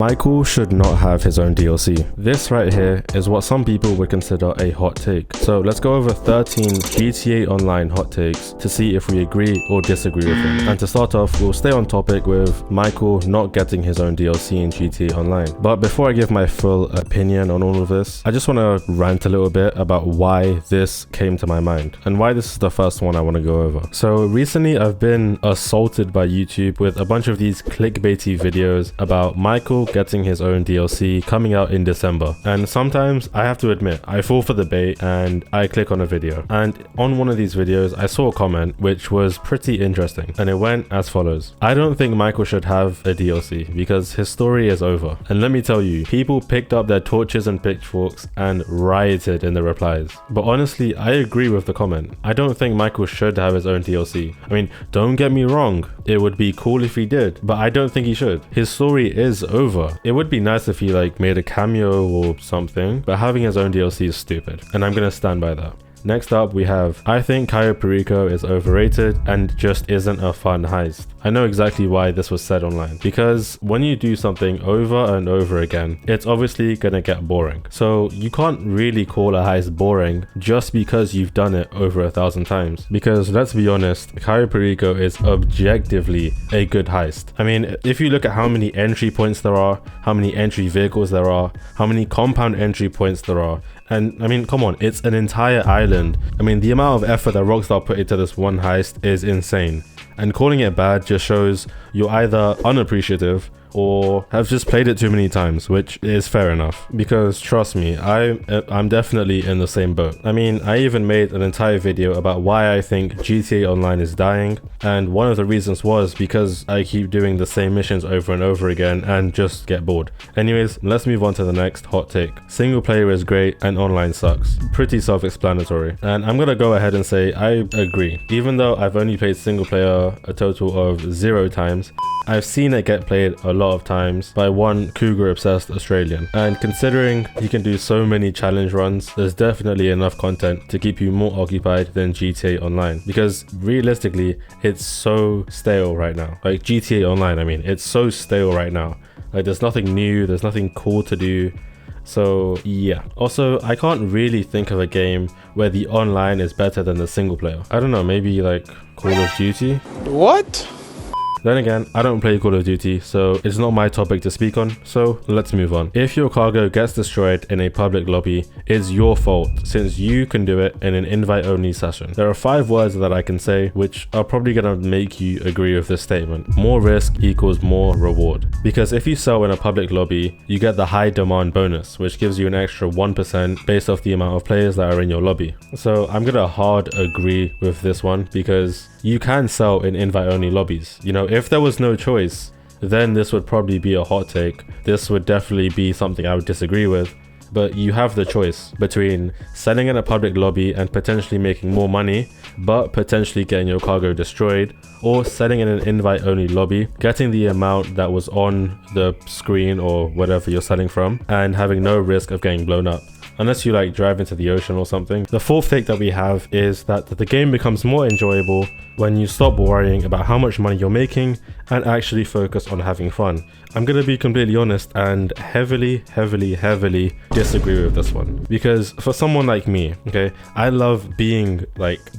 Michael should not have his own DLC. This right here is what some people would consider a hot take. So let's go over 13 GTA Online hot takes to see if we agree or disagree with them. And to start off, we'll stay on topic with Michael not getting his own DLC in GTA Online. But before I give my full opinion on all of this, I just want to rant a little bit about why this came to my mind and why this is the first one I want to go over. So recently I've been assaulted by YouTube with a bunch of these clickbaity videos about Michael getting his own DLC coming out in December. And sometimes I have to admit, I fall for the bait and I click on a video. And on one of these videos, I saw a comment which was pretty interesting. And it went as follows. I don't think Michael should have a DLC because his story is over. And let me tell you, people picked up their torches and pitchforks and rioted in the replies. But honestly, I agree with the comment. I don't think Michael should have his own DLC. I mean, don't get me wrong. It would be cool if he did, but I don't think he should. His story is over. It would be nice if he made a cameo or something, but having his own DLC is stupid, and I'm gonna stand by that. Next up, we have, I think Cayo Overrated is overrated and just isn't a fun heist. I know exactly why this was said online, because when you do something over and over again, it's obviously gonna get boring. So you can't really call a heist boring just because you've done it over 1,000 times. Because let's be honest, Cayo Overrated is objectively a good heist. I mean, if you look at how many entry points there are, how many entry vehicles there are, how many compound entry points there are, and I mean, come on, it's an entire island. I mean, the amount of effort that Rockstar put into this one heist is insane. And calling it bad just shows you're either unappreciative or have just played it too many times, which is fair enough. Because trust me, I'm definitely in the same boat. I mean, I even made an entire video about why I think GTA Online is dying. And one of the reasons was because I keep doing the same missions over and over again and just get bored. Anyways, let's move on to the next hot take. Single player is great and online sucks. Pretty self-explanatory. And I'm gonna go ahead and say I agree. Even though I've only played single player a total of 0 times, I've seen it get played a lot of times by one cougar obsessed Australian. And considering you can do so many challenge runs, there's definitely enough content to keep you more occupied than GTA Online. Because realistically, it's so stale right now. Like GTA Online, I mean, it's so stale right now. Like there's nothing new, there's nothing cool to do. So yeah. Also, I can't really think of a game where the online is better than the single player. I don't know, maybe like Call of Duty? What? Then again, I don't play Call of Duty, so it's not my topic to speak on, so let's move on. If your cargo gets destroyed in a public lobby, it's your fault, since you can do it in an invite-only session. There are 5 words that I can say, which are probably gonna make you agree with this statement. More risk equals more reward. Because if you sell in a public lobby, you get the high demand bonus, which gives you an extra 1% based off the amount of players that are in your lobby. So I'm gonna hard agree with this one, because you can sell in invite-only lobbies. You know, if there was no choice, then this would probably be a hot take. This would definitely be something I would disagree with. But you have the choice between selling in a public lobby and potentially making more money, but potentially getting your cargo destroyed, or selling in an invite-only lobby, getting the amount that was on the screen or whatever you're selling from, and having no risk of getting blown up. Unless you drive into the ocean or something. The 4th take that we have is that the game becomes more enjoyable when you stop worrying about how much money you're making and actually focus on having fun. I'm gonna be completely honest and heavily disagree with this one. Because for someone like me, okay, I love being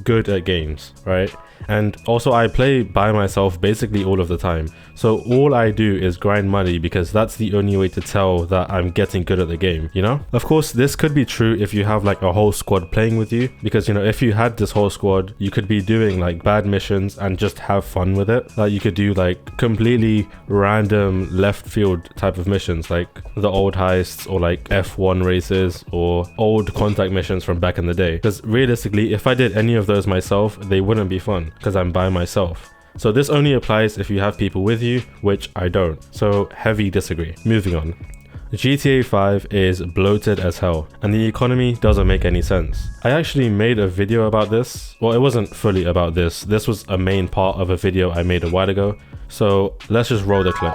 good at games, right? And also I play by myself basically all of the time. So all I do is grind money because that's the only way to tell that I'm getting good at the game, you know? Of course, this could be true if you have a whole squad playing with you, because you know, if you had this whole squad, you could be doing bad missions and just have fun with it. You could do completely random left field type of missions, like the old heists or F1 races or old contact missions from back in the day. Because realistically, if I did any of those myself, they wouldn't be fun because I'm by myself. So this only applies if you have people with you, which I don't. So heavy disagree. Moving on. GTA 5 is bloated as hell, and the economy doesn't make any sense. I actually made a video about this. Well, it wasn't fully about this. This was a main part of a video I made a while ago. So let's just roll the clip.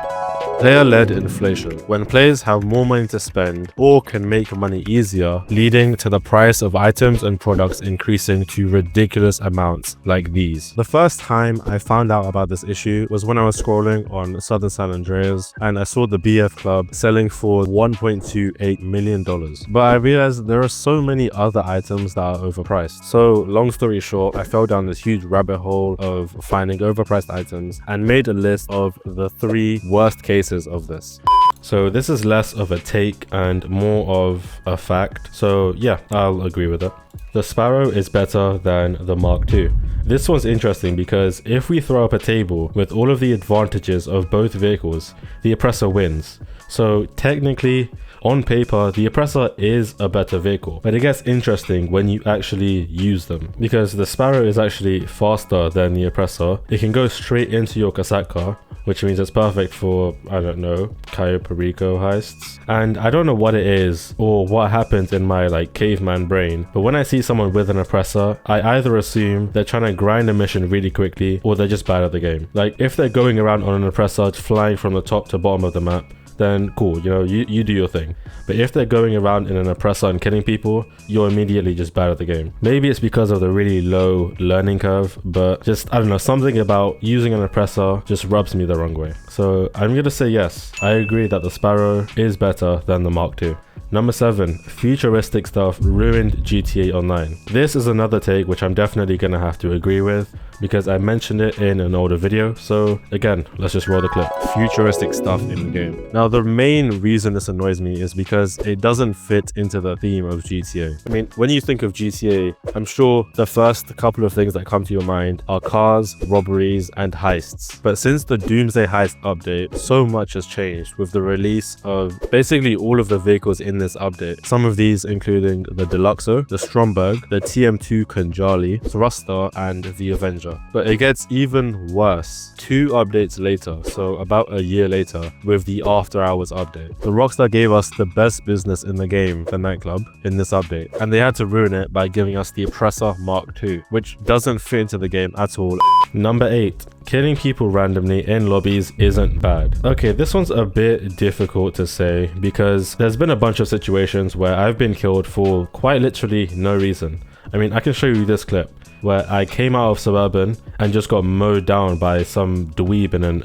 Player-led inflation, when players have more money to spend or can make money easier, leading to the price of items and products increasing to ridiculous amounts like these. The first time I found out about this issue was when I was scrolling on Southern San Andreas and I saw the BF Club selling for $1.28 million. But I realized there are so many other items that are overpriced. So long story short, I fell down this huge rabbit hole of finding overpriced items and made a list of the 3 worst cases of this. So this is less of a take and more of a fact. So yeah, I'll agree with it. The Sparrow is better than the Mark II. This one's interesting because if we throw up a table with all of the advantages of both vehicles, the Oppressor wins. So technically, on paper, the Oppressor is a better vehicle, but it gets interesting when you actually use them, because the Sparrow is actually faster than the Oppressor. It can go straight into your cassette car, which means it's perfect for, I don't know, Cayo Perico heists. And I don't know what it is or what happens in my like caveman brain, but when I see someone with an Oppressor, I either assume they're trying to grind a mission really quickly or they're just bad at the game. Like if they're going around on an Oppressor flying from the top to bottom of the map, then cool, you know, you do your thing. But if they're going around in an Oppressor and killing people, you're immediately just bad at the game. Maybe it's because of the really low learning curve, but just, I don't know, something about using an Oppressor just rubs me the wrong way. So I'm gonna say yes, I agree that the Sparrow is better than the Mark II. Number 7, futuristic stuff ruined GTA Online. This is another take which I'm definitely gonna have to agree with because I mentioned it in an older video. So again, let's just roll the clip. Futuristic stuff in the game. Now the main reason this annoys me is because it doesn't fit into the theme of GTA. I mean, when you think of GTA, I'm sure the first couple of things that come to your mind are cars, robberies, and heists. But since the Doomsday Heist update, so much has changed with the release of basically all of the vehicles in this update. Some of these including the Deluxo, the Stromberg, the TM2 Kanjali, Thruster, and the Avenger. But it gets even worse 2 updates later, so about a year later, with the After Hours update. The Rockstar gave us the best business in the game, the nightclub, in this update, and they had to ruin it by giving us the Oppressor Mark II, which doesn't fit into the game at all. Number 8. Killing people randomly in lobbies isn't bad. Okay, this one's a bit difficult to say because there's been a bunch of situations where I've been killed for quite literally no reason. I mean, I can show you this clip where I came out of Suburban and just got mowed down by some dweeb in an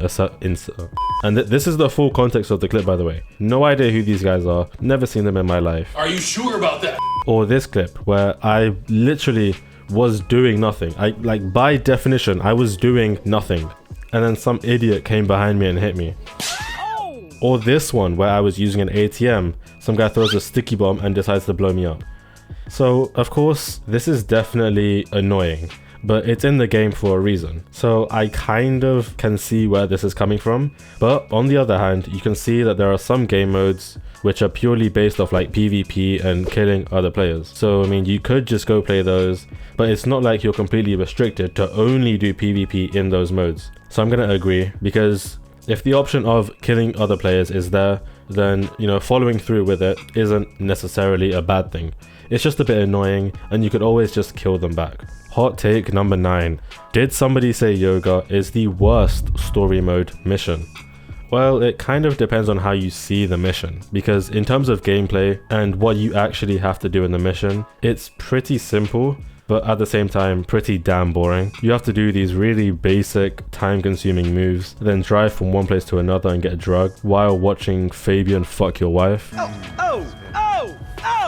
and this is the full context of the clip, by the way. No idea who these guys are, never seen them in my life. Are you sure about that? Or this clip where I literally was doing nothing. Like by definition, I was doing nothing. And then some idiot came behind me and hit me. Oh. Or this one where I was using an ATM. Some guy throws a sticky bomb and decides to blow me up. So of course, this is definitely annoying, but it's in the game for a reason. So I kind of can see where this is coming from. But on the other hand, you can see that there are some game modes which are purely based off like PvP and killing other players. So I mean, you could just go play those, but it's not like you're completely restricted to only do PvP in those modes. So I'm gonna agree, because if the option of killing other players is there, then, you know, following through with it isn't necessarily a bad thing. It's just a bit annoying and you could always just kill them back. Hot take number 9. Did Somebody Say Yoga is the worst story mode mission? Well, it kind of depends on how you see the mission, because in terms of gameplay and what you actually have to do in the mission, it's pretty simple, but at the same time pretty damn boring. You have to do these really basic time-consuming moves, then drive from one place to another and get drugged while watching Fabian fuck your wife.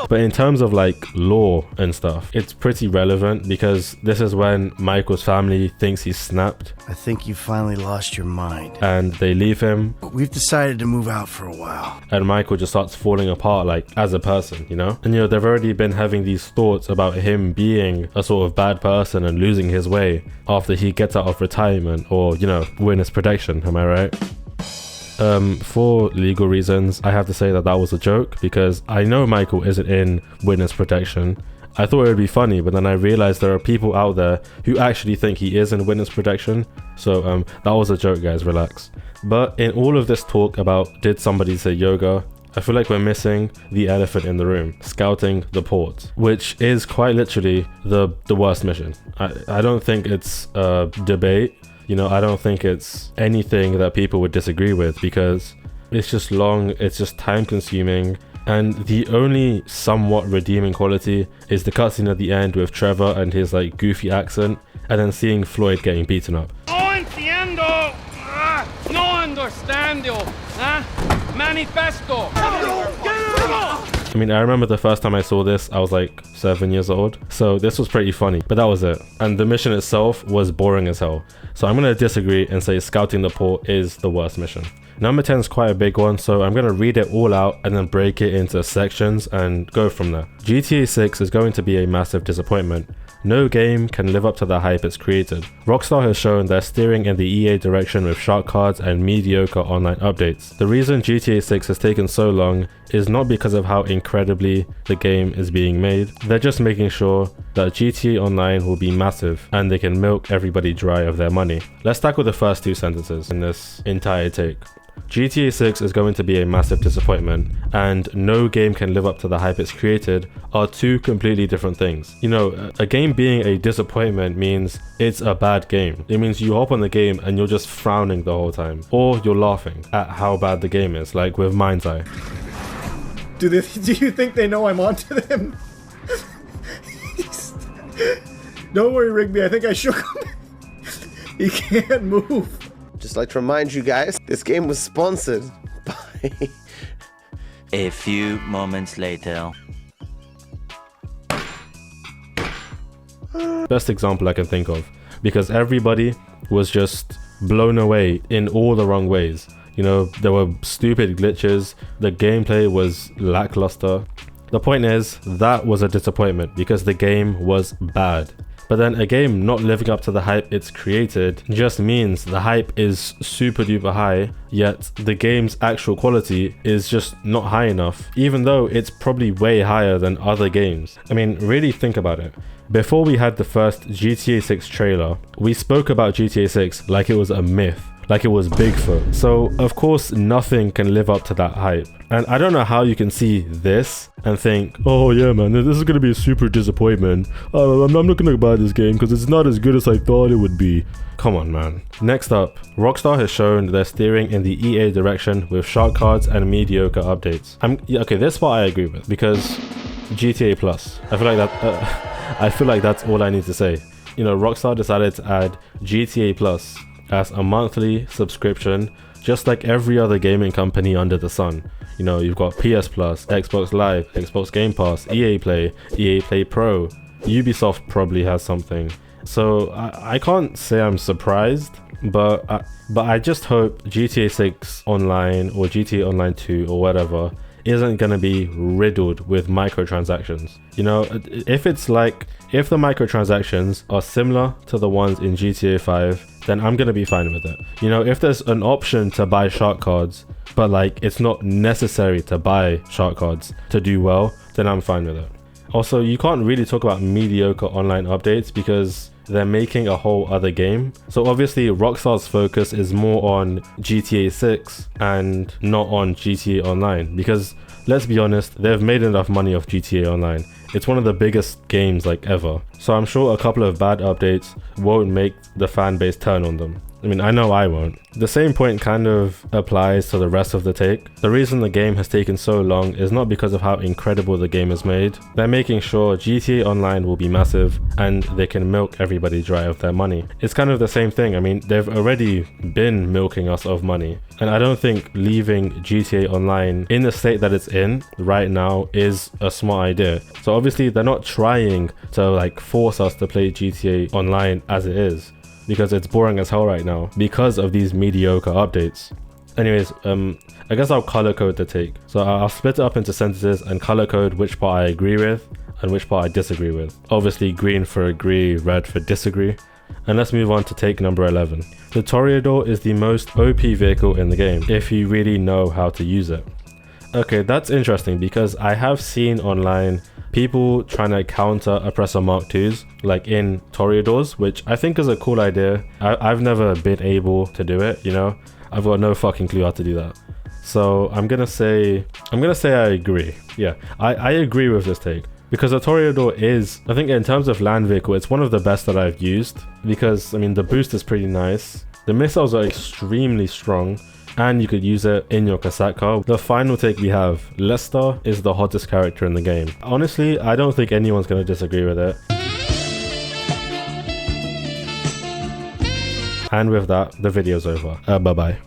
But in terms of like lore and stuff, it's pretty relevant because this is when Michael's family thinks he's snapped. I think you finally lost your mind. And they leave him. We've decided to move out for a while. And Michael just starts falling apart like as a person, you know? And you know, they've already been having these thoughts about him being a sort of bad person and losing his way after he gets out of retirement or, you know, witness protection, am I right? For legal reasons, I have to say that that was a joke because I know Michael isn't in witness protection. I thought it would be funny, but then I realized there are people out there who actually think he is in witness protection. So that was a joke, guys, relax. But in all of this talk about did somebody say yoga, I feel like we're missing the elephant in the room, scouting the port, which is quite literally the worst mission. I don't think it's a debate. You know, I don't think it's anything that people would disagree with because It's just long, it's just time consuming, and the only somewhat redeeming quality is the cutscene at the end with Trevor and his like goofy accent, and then seeing Floyd getting beaten up. No entiendo. No understando. Manifesto. I mean, I remember the first time I saw this, I was like 7 years old, so this was pretty funny, but that was it. And the mission itself was boring as hell. So I'm gonna disagree and say scouting the port is the worst mission. Number 10 is quite a big one, so I'm gonna read it all out and then break it into sections and go from there. GTA 6 is going to be a massive disappointment. No game can live up to the hype it's created. Rockstar has shown they're steering in the EA direction with shark cards and mediocre online updates. The reason GTA 6 has taken so long is not because of how incredibly the game is being made. They're just making sure that GTA Online will be massive and they can milk everybody dry of their money. Let's tackle the first two sentences in this entire take. GTA 6 is going to be a massive disappointment, and no game can live up to the hype it's created are two completely different things. You know, a game being a disappointment means it's a bad game. It means you hop on the game and you're just frowning the whole time, or you're laughing at how bad the game is, like with Mind's Eye. Do you think they know I'm onto them? Don't worry, Rigby, I think I shook him. He can't move. Just like to remind you guys, this game was sponsored by... A few moments later. Best example I can think of, because everybody was just blown away in all the wrong ways. You know, there were stupid glitches, the gameplay was lackluster. The point is, that was a disappointment because the game was bad. But then a game not living up to the hype it's created just means the hype is super duper high, yet the game's actual quality is just not high enough, even though it's probably way higher than other games. I mean, really think about it. Before we had the first GTA 6 trailer, we spoke about GTA 6 like it was a myth, like it was Bigfoot. So of course nothing can live up to that hype. And I don't know how you can see this and think, oh yeah man, this is gonna be a super disappointment. I'm not gonna buy this game because it's not as good as I thought it would be. Come on man. Next up, Rockstar has shown they're steering in the EA direction with shark cards and mediocre updates. Okay, this part I agree with, because GTA Plus. I feel like that's all I need to say. You know, Rockstar decided to add GTA Plus as a monthly subscription, just like every other gaming company under the sun. You know, you've got PS Plus, Xbox Live, Xbox Game Pass, EA Play Pro. Ubisoft probably has something. So I can't say I'm surprised, but I just hope GTA 6 Online or GTA Online 2 or whatever isn't gonna be riddled with microtransactions. You know, if the microtransactions are similar to the ones in GTA 5, then I'm gonna be fine with it. You know, if there's an option to buy shark cards, but like it's not necessary to buy shark cards to do well, then I'm fine with it. Also, you can't really talk about mediocre online updates because they're making a whole other game. So obviously Rockstar's focus is more on GTA 6 and not on GTA Online, because let's be honest, they've made enough money off GTA Online. It's one of the biggest games like ever. So I'm sure a couple of bad updates won't make the fan base turn on them. I mean, I know I won't. The same point kind of applies to the rest of the take. The reason the game has taken so long is not because of how incredible the game is made. They're making sure GTA Online will be massive and they can milk everybody dry of their money. It's kind of the same thing. I mean, they've already been milking us of money. And I don't think leaving GTA Online in the state that it's in right now is a smart idea. So obviously they're not trying to like force us to play GTA Online as it is, because it's boring as hell right now because of these mediocre updates. Anyways, I guess I'll color code the take. So I'll split it up into sentences and color code which part I agree with and which part I disagree with. Obviously green for agree, red for disagree. And let's move on to take number 11. The Toreador is the most OP vehicle in the game if you really know how to use it. Okay, that's interesting because I have seen online people trying to counter oppressor Mark IIs like in Toreadors, which I think is a cool idea. I've never been able to do it, you know. I've got no fucking clue how to do that. So I'm gonna say I agree. Yeah, I agree with this take. Because the Toreador is, I think in terms of land vehicle, it's one of the best that I've used. Because, I mean, the boost is pretty nice. The missiles are extremely strong. and you could use it in your cassette car. The final take we have, Lester is the hottest character in the game. Honestly, I don't think anyone's going to disagree with it. And with that, the video's over. Bye bye.